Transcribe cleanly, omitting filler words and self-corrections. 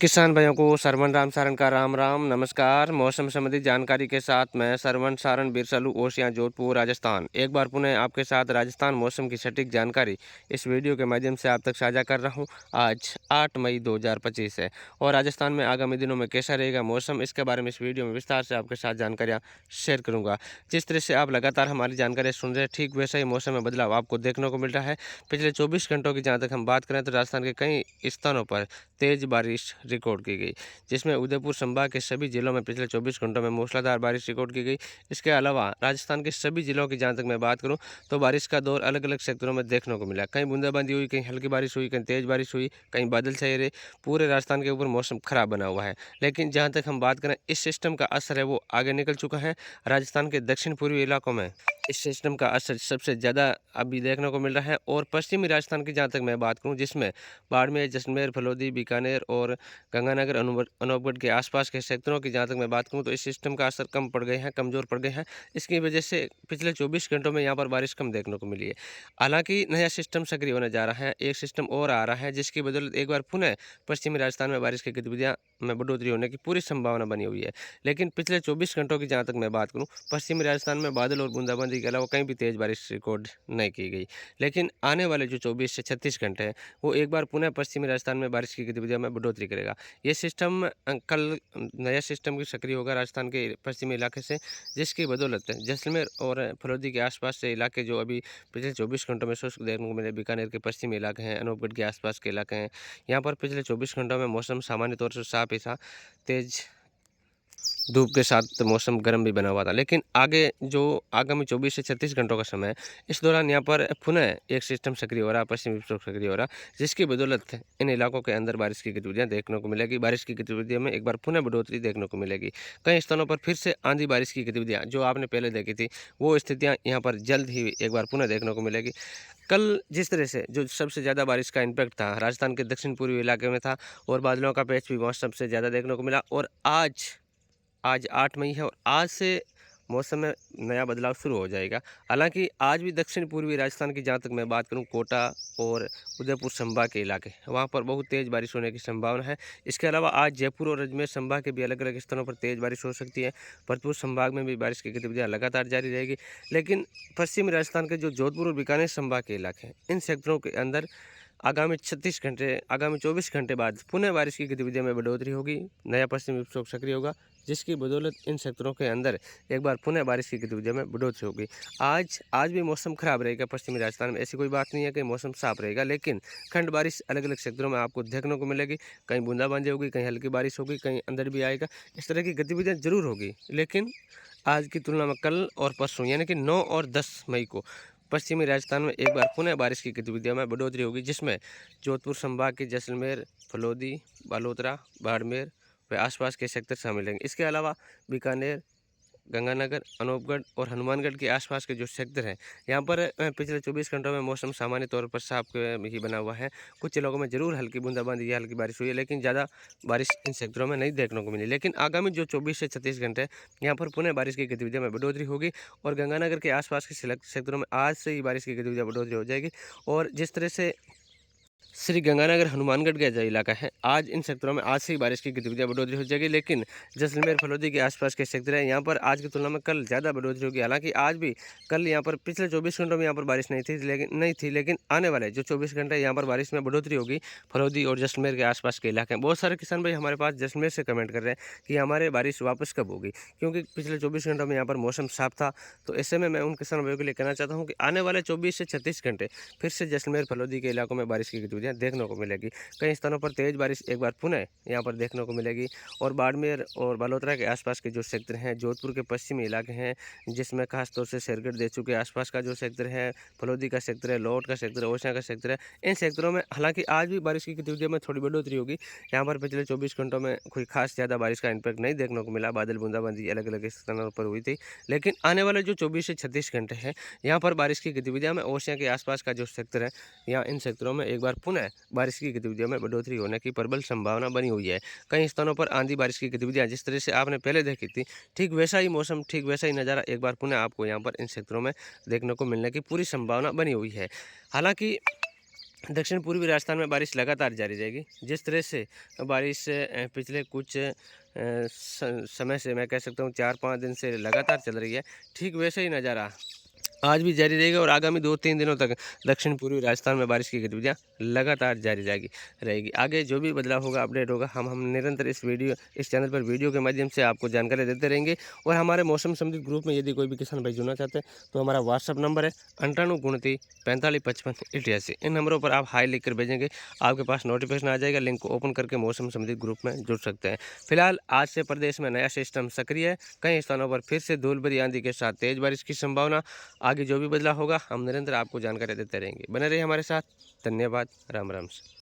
किसान भाइयों को सरवण राम सारन का राम राम नमस्कार। मौसम संबंधी जानकारी के साथ मैं सरवण सारन बिरसलू ओसियां जोधपुर राजस्थान एक बार पुनः आपके साथ राजस्थान मौसम की सटीक जानकारी इस वीडियो के माध्यम से आप तक साझा कर रहा हूं। आज 8 मई 2025 है और राजस्थान में आगामी दिनों में कैसा रहेगा मौसम, इसके बारे में इस वीडियो में विस्तार से आपके साथ जानकारियाँ शेयर करूँगा। जिस तरह से आप लगातार हमारी जानकारी सुन रहे हैं, ठीक वैसा ही मौसम में बदलाव आपको देखने को मिल रहा है। पिछले 24 घंटों की जहाँ तक हम बात करें तो राजस्थान के कई स्थानों पर तेज बारिश रिकॉर्ड की गई, जिसमें उदयपुर संभाग के सभी जिलों में पिछले 24 घंटों में मूसलाधार बारिश रिकॉर्ड की गई। इसके अलावा राजस्थान के सभी जिलों की जहां तक मैं बात करूं तो बारिश का दौर अलग अलग सेक्टरों में देखने को मिला। कहीं बूंदाबांदी हुई, कहीं हल्की बारिश हुई, कहीं तेज बारिश हुई, कहीं बादल छाए रहे। पूरे राजस्थान के ऊपर मौसम खराब बना हुआ है। लेकिन जहाँ तक हम बात करें, इस सिस्टम का असर है वो आगे निकल चुका है। राजस्थान के दक्षिण पूर्वी इलाकों में इस सिस्टम का असर सबसे ज़्यादा अभी देखने को मिल रहा है। और पश्चिमी राजस्थान की जहाँ तक मैं बात करूँ, जिसमें बाड़मेर, जैसलमेर, फलौदी, बीकानेर और गंगानगर, अनूपगढ़ के आसपास के क्षेत्रों की जहाँ तक मैं बात करूँ तो इस सिस्टम का असर कम पड़ गए हैं, कमज़ोर पड़ गए हैं। इसकी वजह से पिछले 24 घंटों में यहाँ पर बारिश कम देखने को मिली है। हालांकि नया सिस्टम सक्रिय होने जा रहा है, एक सिस्टम और आ रहा है, जिसकी बदौलत एक बार पुनः पश्चिमी राजस्थान में बारिश की गतिविधियाँ में बढ़ोतरी होने की पूरी संभावना बनी हुई है। लेकिन पिछले 24 घंटों की जहाँ तक मैं बात करूँ, पश्चिमी राजस्थान में बादल और बूंदाबांदी के अलावा कहीं भी तेज़ बारिश रिकॉर्ड नहीं की गई। लेकिन आने वाले जो 24 से 36 घंटे हैं, वो एक बार पुनः पश्चिमी राजस्थान में बारिश की गतिविधियों में बढ़ोतरी करेगा। ये सिस्टम कल नया सिस्टम भी सक्रिय होगा राजस्थान के पश्चिमी इलाके से, जिसकी बदौलत जैसलमेर और फलौदी के आसपास से इलाके जो अभी पिछले 24 घंटों में शुष्क देखने को मिले, बीकानेर के पश्चिमी इलाके हैं, अनूपगढ़ के आसपास के इलाके हैं, यहाँ पर पिछले 24 घंटों में मौसम सामान्य तौर से साफ ही था। तेज धूप के साथ मौसम गर्म भी बना हुआ था। लेकिन आगे जो आगामी 24 से 36 घंटों का समय है, इस दौरान यहाँ पर पुनः एक सिस्टम सक्रिय हो रहा है, पश्चिमी विक्षोभ सक्रिय हो रहा है, जिसकी बदौलत इन इलाकों के अंदर बारिश की गतिविधियाँ देखने को मिलेगी। बारिश की गतिविधियों में एक बार पुनः बढ़ोतरी देखने को मिलेगी। कई स्थानों पर फिर से आंधी बारिश की गतिविधियाँ जो आपने पहले देखी थी, वो स्थितियाँ यहाँ पर जल्द ही एक बार पुनः देखने को मिलेगी। कल जिस तरह से जो सबसे ज़्यादा बारिश का इम्पैक्ट था राजस्थान के दक्षिण पूर्वी इलाके में था और बादलों का पैच भी वहाँ सबसे ज़्यादा देखने को मिला। और आज 8 मई है और आज से मौसम में नया बदलाव शुरू हो जाएगा। हालांकि आज भी दक्षिण पूर्वी राजस्थान की जहाँ तक मैं बात करूं, कोटा और उदयपुर संभाग के इलाके वहाँ पर बहुत तेज़ बारिश होने की संभावना है। इसके अलावा आज जयपुर और अजमेर संभाग के भी अलग अलग स्थानों पर तेज़ बारिश हो सकती है। भरतपुर संभाग में भी बारिश की गतिविधियाँ लगातार जारी रहेगी। लेकिन पश्चिमी राजस्थान के जो जोधपुर और बीकानेर संभाग के इलाके हैं, इन सेक्टरों के अंदर आगामी 24 घंटे बाद पुनः बारिश की गतिविधियों में बढ़ोतरी होगी। नया पश्चिमी विक्षोभ सक्रिय होगा, जिसकी बदौलत इन सेक्टरों के अंदर एक बार पुनः बारिश की गतिविधियों में बढ़ोतरी होगी। आज भी मौसम खराब रहेगा पश्चिमी राजस्थान में, ऐसी कोई बात नहीं है कि मौसम साफ रहेगा। लेकिन खंड बारिश अलग अलग सेक्टरों में आपको देखने को मिलेगी। कहीं बूंदाबांदी होगी, कहीं हल्की बारिश होगी, कहीं अंदर भी आएगा। इस तरह की गतिविधियाँ जरूर होगी। लेकिन आज की तुलना में कल और परसों यानी कि 9 और 10 मई को पश्चिमी राजस्थान में एक बार पुनः बारिश की गतिविधियों में बढ़ोतरी होगी, जिसमें जोधपुर संभाग के जैसलमेर, फलौदी, बालोतरा, बाड़मेर व आसपास के सेक्टर शामिल हैं। इसके अलावा बीकानेर, गंगानगर, अनूपगढ़ और हनुमानगढ़ के आसपास के जो सेक्टर हैं, यहाँ पर पिछले 24 घंटों में मौसम सामान्य तौर पर साफ ही बना हुआ है। कुछ इलाकों में ज़रूर हल्की बूंदाबांदी या हल्की बारिश हुई है, लेकिन ज़्यादा बारिश इन सेक्टरों में नहीं देखने को मिली। लेकिन आगामी जो 24 से 36 घंटे हैं, यहाँ पर पुनः बारिश की गतिविधियों में बढ़ोतरी होगी और गंगानगर के आसपास के सेक्टरों में आज से ही बारिश की गतिविधियाँ बढ़ोतरी हो जाएगी। और जिस तरह से श्री गंगानगर, हनुमानगढ़ का जो इलाका है, आज इन सेक्टरों में आज से ही बारिश की गतिविधियाँ बढ़ोतरी हो जाएगी। लेकिन जैसलमेर, फलौदी के आसपास के सेक्टर है, यहाँ पर आज की तुलना में कल ज़्यादा बढ़ोतरी होगी। हालांकि आज भी कल यहाँ पर पिछले 24 घंटों में यहाँ पर बारिश नहीं थी, लेकिन आने वाले जो 24 घंटे यहाँ पर बारिश में बढ़ोतरी होगी। फलौदी और जैसलमेर के आसपास के इलाके हैं। बहुत सारे किसान भाई हमारे पास जैसलमेर से कमेंट कर रहे हैं कि हमारे बारिश वापस कब होगी, क्योंकि पिछले 24 घंटों में यहाँ पर मौसम साफ था। तो ऐसे में मैं उन किसान भाइयों के लिए कहना चाहता हूँ कि आने वाले 24 से 36 घंटे फिर से जैसलमेर, फलौदी के इलाकों में बारिश की गतिविधियाँ देखने को मिलेगी। कई स्थानों पर तेज बारिश एक बार पुनः यहाँ पर देखने को मिलेगी। और बाड़मेर और बालोतरा के आसपास के जो सेक्टर हैं, जोधपुर के पश्चिमी इलाके हैं, जिसमें खासतौर से शेरगढ़, देचू के आसपास का जो सेक्टर है, फलौदी का सेक्टर है, लोट का सेक्टर है, ओसियां का सेक्टर है, इन सेक्टरों में हालांकि आज भी बारिश की गतिविधियों में थोड़ी बढ़ोतरी होगी। यहाँ पर पिछले 24 घंटों में कोई खास ज़्यादा बारिश का इम्पैक्ट नहीं देखने को मिला। बादल बूंदाबांदी अलग अलग स्थानों पर हुई थी। लेकिन आने वाले जो 24 से 36 घंटे हैं, यहाँ पर बारिश की गतिविधियाँ में ओसियां के आसपास का जो सेक्टर है, यहाँ इन सेक्टरों में एक बार पुनः बारिश की गतिविधियों में बढ़ोतरी होने की प्रबल संभावना बनी हुई है। कई स्थानों पर आंधी बारिश की गतिविधियां जिस तरह से आपने पहले देखी थी, ठीक वैसा ही मौसम, ठीक वैसा ही नज़ारा एक बार पुनः आपको यहाँ पर इन क्षेत्रों में देखने को मिलने की पूरी संभावना बनी हुई है। हालांकि दक्षिण पूर्वी राजस्थान में बारिश लगातार जारी रहेगी। जिस तरह से बारिश पिछले कुछ समय से, मैं कह सकता हूँ 4-5 दिन से लगातार चल रही है, ठीक वैसे ही नज़ारा आज भी जारी रहेगा और आगामी 2-3 दिनों तक दक्षिण पूर्वी राजस्थान में बारिश की गतिविधियाँ लगातार जारी रहेगी। आगे जो भी बदलाव होगा, अपडेट होगा, हम निरंतर इस चैनल पर वीडियो के माध्यम से आपको जानकारी देते रहेंगे। और हमारे मौसम संबंधित ग्रुप में यदि कोई भी किसान भाई जुड़ना चाहते हैं तो हमारा व्हाट्सअप नंबर है 9829455588। इन नंबरों पर आप हाई लिख कर भेजेंगे, आपके पास नोटिफिकेशन आ जाएगा। लिंक को ओपन करके मौसम संबंधित ग्रुप में जुड़ सकते हैं। फिलहाल आज से प्रदेश में नया सिस्टम सक्रिय है। कई स्थानों पर फिर से धूल भरी आंधी के साथ तेज बारिश की संभावना। आगे जो भी बदलाव होगा हम निरंतर आपको जानकारी देते रहेंगे। बने रहिए हमारे साथ। धन्यवाद। राम राम।